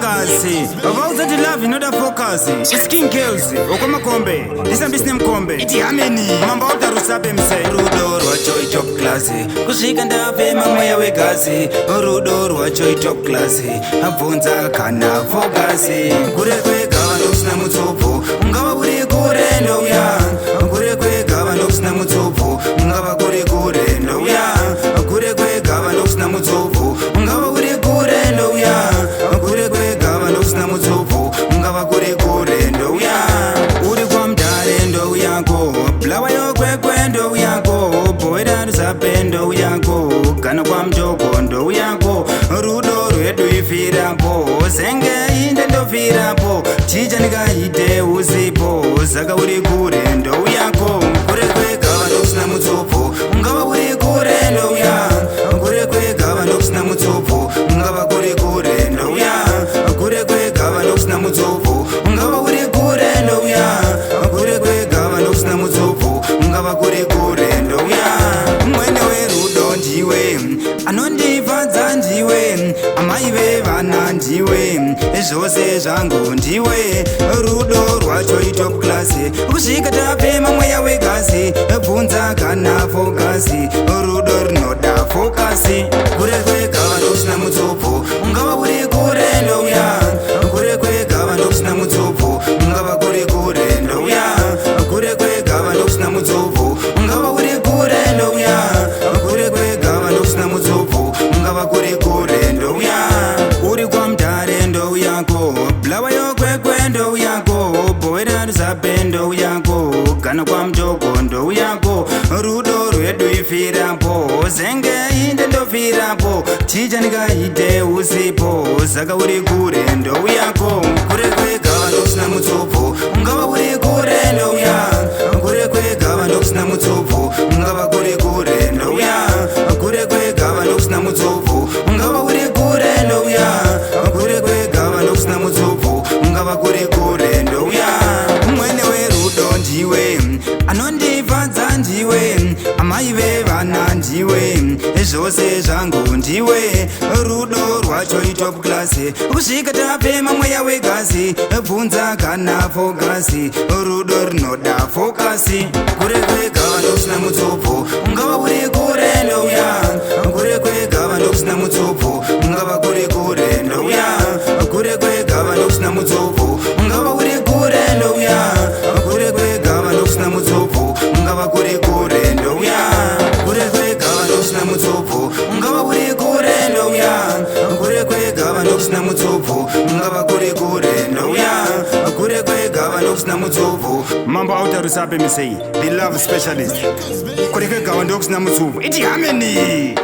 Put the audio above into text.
focus. About that love, not a focus. Skin kills. Okoma kombe. Listen business kombe. Iti ameni. Mamba uta rusabe mse. Rudo rwacho top class. Kushika ndape mama ya wegazi. Rudo rwacho top class. Abunza kana focus. Kure kwe gawa noksna mutsopo. Ngawa uri kure ndo ya. Kure kwe gawa noksna mutsopo. Ngawa kure kure ndo ya. Kure kwe gawa noksna mutsopo. Ngawa uri kure ndo ya. Kure kwe gawa noksna mutsopo. Ngawa kure kure ndo ya. Uri kwa mdare ndo yako. Blawa yo kwe kwe ndo yako. Boida rusape ndo yako. Kana kwa mjoko ndo yako. Rudo rwedu ifirapo. Senge inde ndo firapo. Chicha nikaite usipo. Saka uri kure ndo yako. Kure kwe gawa noksna mutsopo. Ngawa uri kure ndo ya. Kure kwe gawa noksna mutsopo. Ngawa kure kure ndo ya. Kure kwe gawa noksna mutsopo. Ngawa uri kure ndo ya. Kure kwe gawa noksna mutsopo. Ngawa kure kure ndo ya. Mwene werudo ndiwe. Anondifadza ndiwe. Amaive vana ndiwe. Zvose zvangu ndiwe. Rudo rwacho top class. Kusvika tapema mweya wegazi. Bvunza kana fokasi. Rudo rinoda fokasi. Kure kwe gawa nokusina mutsopo. Ungava uri kure ndouya. Kure kwe gawa nokusina mutsopo. Ungava kure kure ndouya. Kure kwe gawa nokusina mutsopo. Ungava uri kure ndouya. Kure kwe gawa nokusina mutsopo. Ungava kure kure ndouya. Uri kwa mdare ndou yako. Blawa yo kwe kwe ndou yako. Boera rusape ndou yako. Kana kwa mjoko ndou yako. Rudo rwedu ifirapo. Senge inde ndo firapo. Chicha nikaite usipo. Saka uri kure ndou yako. Kure kwe gawa nokusina mutsopo. Ungava uri kure ndou ya. Kure kwe gawa nokusina mutsopo. Ungava kure kure ndou ya. Kure kwe gawa nokusina mutsopo. Ungava uri kure ndou ya. Kure kwe gawa nokusina mutsopo. Ungava kure kure ndou ya. Mwene werudo ndiwe. Anondifadza ndiwe. Amaive vana ndiwe. Zvose zvangu ndiwe. Rudo rwacho top class. Kusvika tapema mweya wegazi. Bvunza kana fokasi. Rudo rinoda fokasi. Kure kwe gawa nokusina mutsopo. Ungava uri kure ndouya. Kure kwe gawa nokusina mutsopo. Ungava kure kure ndouya. Kure kwe gawa nokusina mutsopo. Ungava uri kure ndouya. Kure kwe gawa nokusina mutsopo. Ungava kure kure ndouya. Kure kwe gawa nokusina mutsopo. Ungava uri kure ndouya. Kure kwe gawa nokusina mutsopo. Ungava kure kure ndouya. Kure kwe gawa nokusina mutsopo. Mambo auta rusape misei. The love specialist. Kure kwe gawa nokusina mutsopo. Iti ameni.